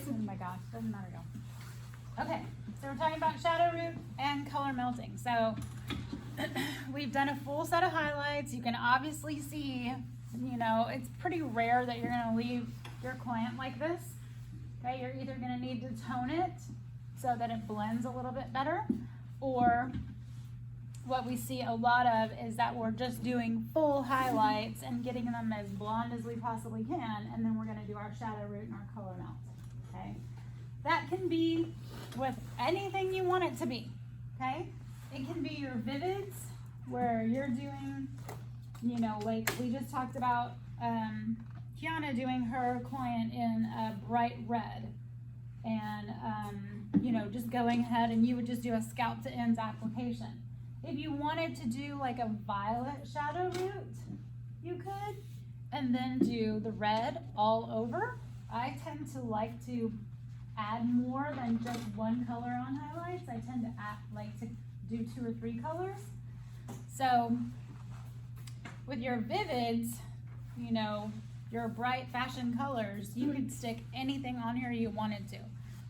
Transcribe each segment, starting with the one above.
Oh my gosh, doesn't matter though. Okay, so we're talking about shadow root and color melting. So we've done a full set of highlights. You can obviously see, you know, it's pretty rare that you're gonna leave your client like this. Okay, you're either gonna need to tone it so that it blends a little bit better, or what we see a lot of is that we're just doing full highlights and getting them as blonde as we possibly can, and then we're gonna do our shadow root and our color melt, okay? That can be with anything you want it to be, okay? It can be your vivids, where you're doing, you know, like we just talked about Kiana doing her client in a bright red, and you know, just going ahead and you would just do a scalp to ends application. If you wanted to do like a violet shadow root, you could, and then do the red all over. I tend to like to add more than just one color on highlights. I tend to like to do 2 or 3 colors. So with your vivids, you know, your bright fashion colors, you could stick anything on here you wanted to.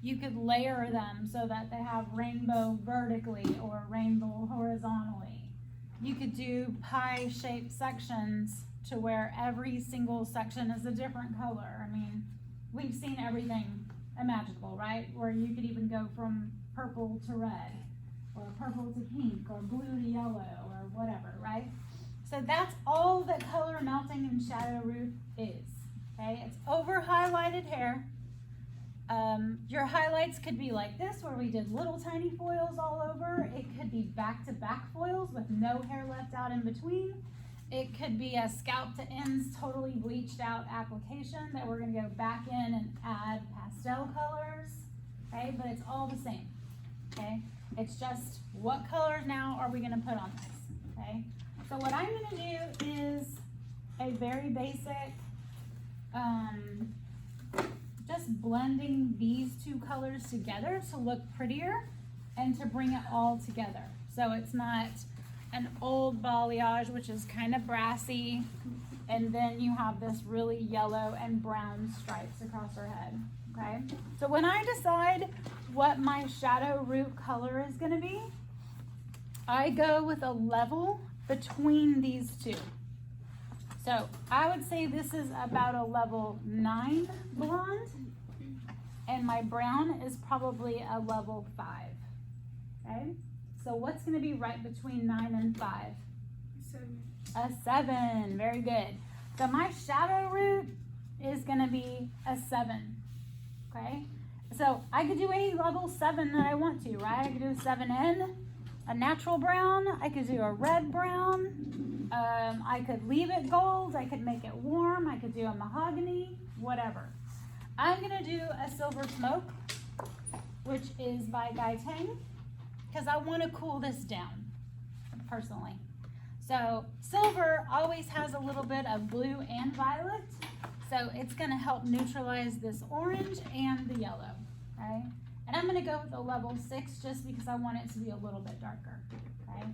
You could layer them so that they have rainbow vertically or rainbow horizontally. You could do pie-shaped sections to where every single section is a different color. I mean, we've seen everything imaginable, right? Where you could even go from purple to red, or purple to pink, or blue to yellow, or whatever, right? So that's all that color melting and shadow root is, okay? It's over highlighted hair. Your highlights could be like this, where we did little tiny foils all over. It could be back-to-back foils with no hair left out in between. It could be a scalp to ends, totally bleached out application that we're gonna go back in and add pastel colors, okay? But it's all the same, okay? It's just what colors now are we gonna put on this, okay? So what I'm gonna do is a very basic, just blending these 2 colors together to look prettier and to bring it all together. So it's not an old balayage, which is kind of brassy, and then you have this really yellow and brown stripes across her head, okay? So when I decide what my shadow root color is gonna be, I go with a level between these 2. So I would say this is about a level 9 blonde, and my brown is probably a level 5, okay? So what's gonna be right between 9 and 5? 7. A 7, very good. So my shadow root is gonna be a 7, okay? So I could do any level 7 that I want to, right? I could do a 7N, a natural brown, I could do a red brown, I could leave it gold, I could make it warm, I could do a mahogany, whatever. I'm gonna do a silver smoke, which is by Guy Tang, because I want to cool this down, personally. So silver always has a little bit of blue and violet, so it's gonna help neutralize this orange and the yellow, okay? And I'm gonna go with a level 6 just because I want it to be a little bit darker, okay?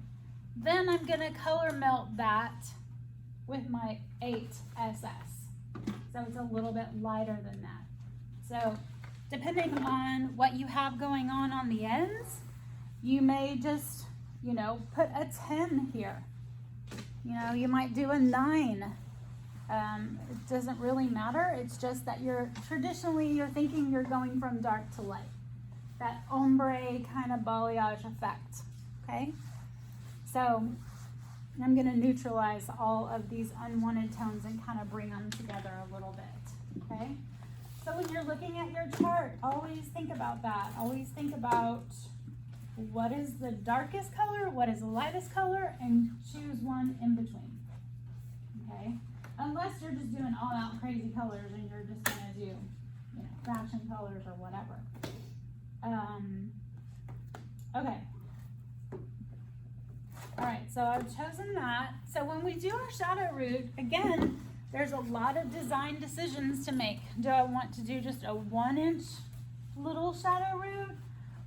Then I'm gonna color melt that with my 8SS. So it's a little bit lighter than that. So depending on what you have going on the ends, you may just, you know, put a 10 here. You know, you might do a 9. It doesn't really matter. It's just that you're thinking you're going from dark to light. That ombre kind of balayage effect, okay? So I'm gonna neutralize all of these unwanted tones and kind of bring them together a little bit, okay? So when you're looking at your chart, always think about that. Always think about what is the darkest color, what is the lightest color, and choose one in between, okay? Unless you're just doing all out crazy colors and you're just gonna do, you know, fashion colors or whatever. Okay. All right, so I've chosen that. So when we do our shadow root, again, there's a lot of design decisions to make. Do I want to do just a 1-inch little shadow root?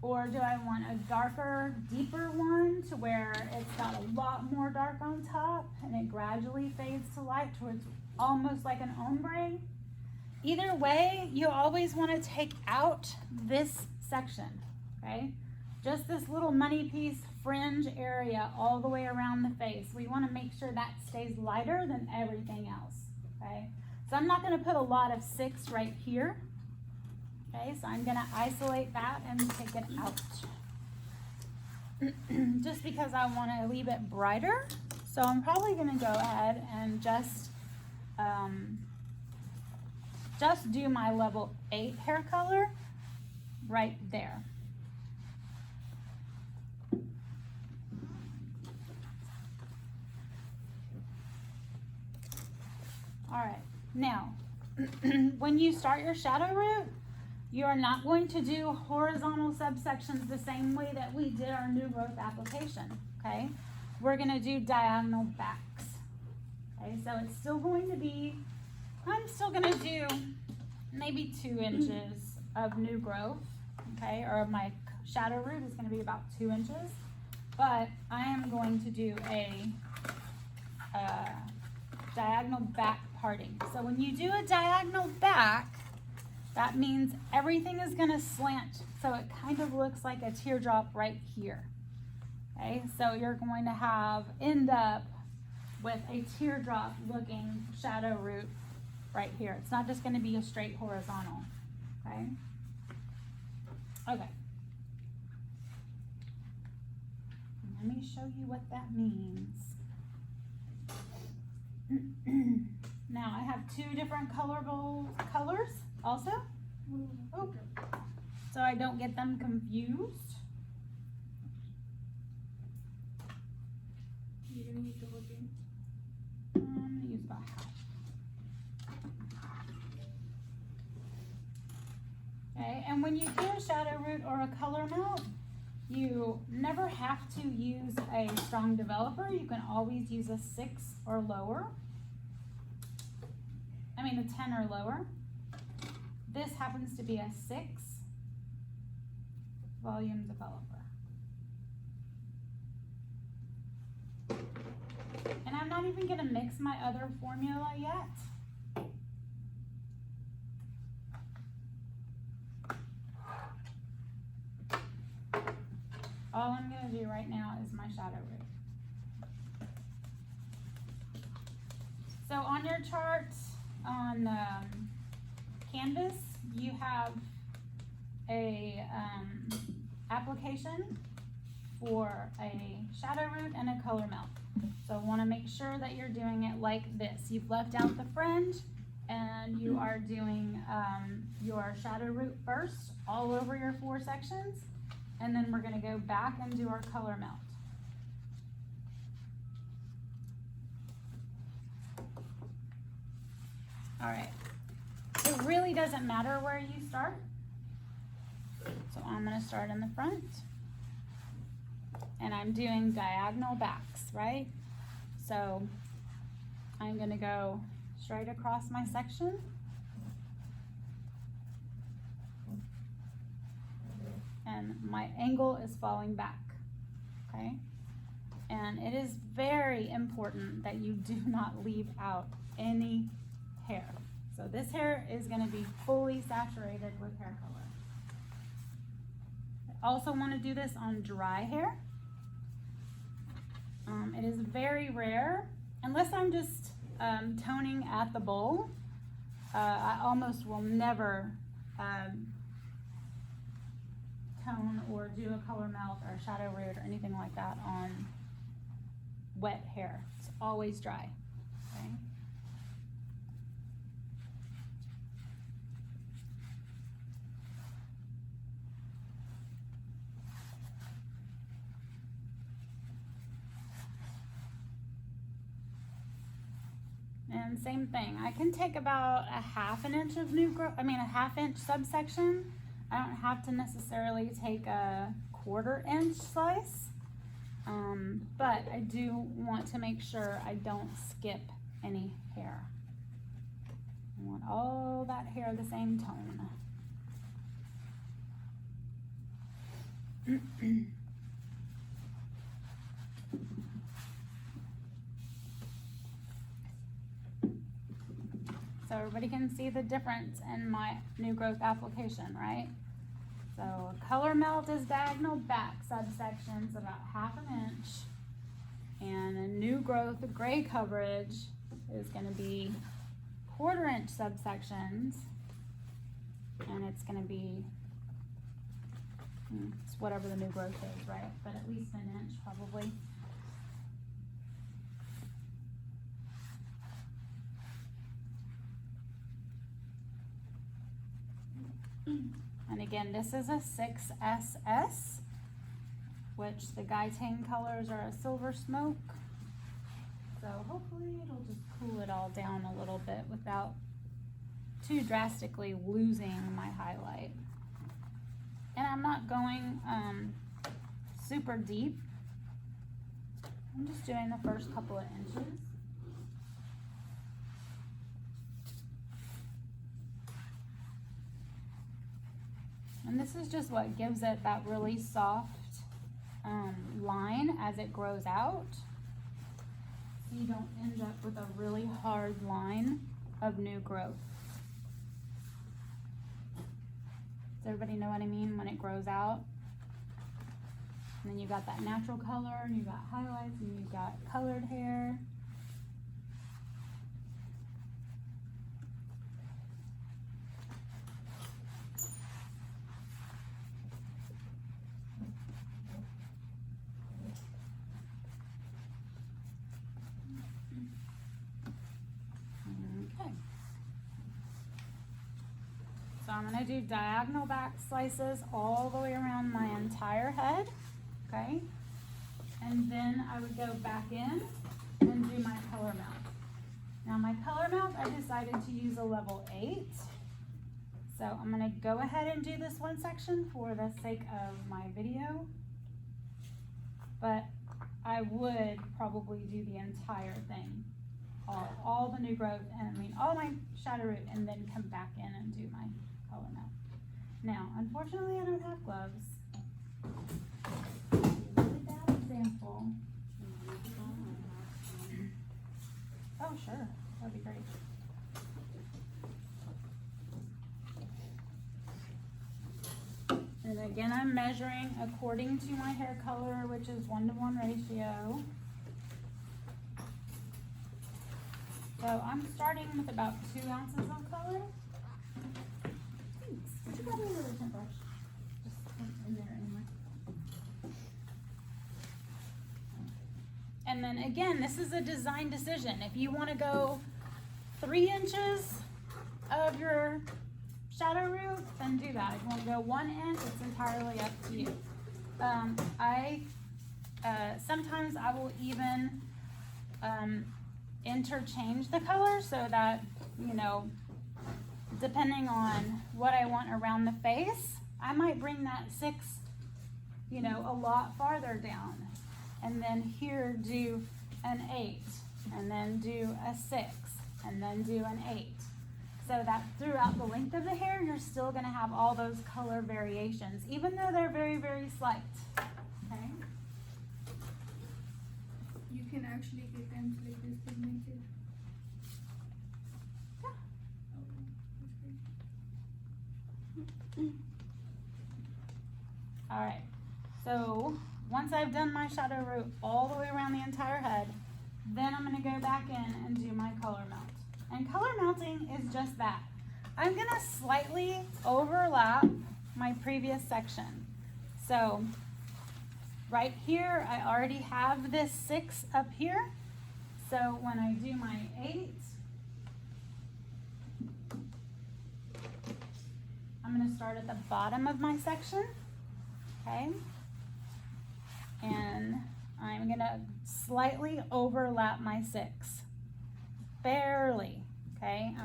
Or do I want a darker, deeper one to where it's got a lot more dark on top and it gradually fades to light towards almost like an ombre? either way, you always want to take out this section, okay? Just this little money piece fringe area all the way around the face. We want to make sure that stays lighter than everything else, okay? So I'm not going to put a lot of 6 right here, okay? So I'm going to isolate that and take it out. Just because I want to leave it brighter, so I'm probably going to go ahead and just do my level 8 hair color right there. All right, now when you start your shadow root, you are not going to do horizontal subsections the same way that we did our new growth application, okay? We're gonna do diagonal backs, okay? So it's still going to be, I'm still gonna do maybe 2 inches of new growth, okay? Or my shadow root is gonna be about 2 inches, but I am going to do a diagonal back parting. So when you do a diagonal back, that means everything is gonna slant, so it kind of looks like a teardrop right here. Okay, so you're going to end up with a teardrop looking shadow root right here. It's not just gonna be a straight horizontal, okay? Okay. Let me show you what that means. Now I have 2 different colors also. Oh, so I don't get them confused. You're gonna use the whole thing? I'm gonna use about half. Okay, and when you do a shadow root or a color melt, you never have to use a strong developer. You can always use a 6 or lower. I mean a 10 or lower. This happens to be a 6 volume developer. And I'm not even gonna mix my other formula yet. All I'm gonna do right now is my shadow root. So on your chart on Canvas, you have a application for a shadow root and a color melt. So want to make sure that you're doing it like this. You've left out the fringe and you are doing your shadow root first all over your 4 sections, and then we're going to go back and do our color melt. All right. It really doesn't matter where you start. So I'm going to start in the front. And I'm doing diagonal backs, right? So I'm going to go straight across my section. And my angle is falling back, okay? And it is very important that you do not leave out any hair. So this hair is going to be fully saturated with hair color. I also want to do this on dry hair. It is very rare, unless I'm just toning at the bowl, I almost will never tone or do a color melt or a shadow root or anything like that on wet hair. It's always dry, okay? And same thing, I can take about a ½ inch of a ½ inch subsection. I don't have to necessarily take a ¼ inch slice, but I do want to make sure I don't skip any hair. I want all that hair the same tone. So everybody can see the difference in my new growth application, right? So a color melt is diagonal back subsections about 1/2 inch, and a new growth gray coverage is going to be 1/4 inch subsections, and it's going to be it's whatever the new growth is, right? But at least 1 inch probably. And again, this is a 6SS, which the Gaitane colors are a silver smoke. So hopefully it'll just cool it all down a little bit without too drastically losing my highlight. And I'm not going super deep. I'm just doing the first couple of inches. And this is just what gives it that really soft line as it grows out. So you don't end up with a really hard line of new growth. Does everybody know what I mean when it grows out? And then you got that natural color, and you got highlights, and you got colored hair. Okay. So I'm going to do diagonal back slices all the way around my entire head, okay? And then I would go back in and do my color mount. Now my color mount, I decided to use a level 8. So I'm going to go ahead and do this one section for the sake of my video. But I would probably do the entire thing. All the new growth, and I mean all my shadow root, and then come back in and do my color mount. Now, unfortunately, I don't have gloves. Really bad example. Oh, sure, that'd be great. And again, I'm measuring according to my hair color, which is 1-to-1 ratio. So I'm starting with about 2 ounces of color. Thanks. Would you grab me a little tint brush? Just in there anyway. And then again, this is a design decision. If you want to go 3 inches of your shadow root, then do that. If you want to go 1 inch, it's entirely up to you. Sometimes I will even interchange the color so that, you know, depending on what I want around the face, I might bring that 6, you know, a lot farther down, and then here do an 8, and then do a 6, and then do an 8, so that throughout the length of the hair you're still going to have all those color variations, even though they're very, very slight. Okay. You can actually get them to like this pigmented. Yeah. All right, so once I've done my shadow root all the way around the entire head, then I'm going to go back in and do my color mount. And color mounting is just that. I'm going to slightly overlap my previous section. So right here, I already have this 6 up here. So when I do my 8, I'm going to start at the bottom of my section, okay? And I'm going to slightly overlap my 6, barely, okay?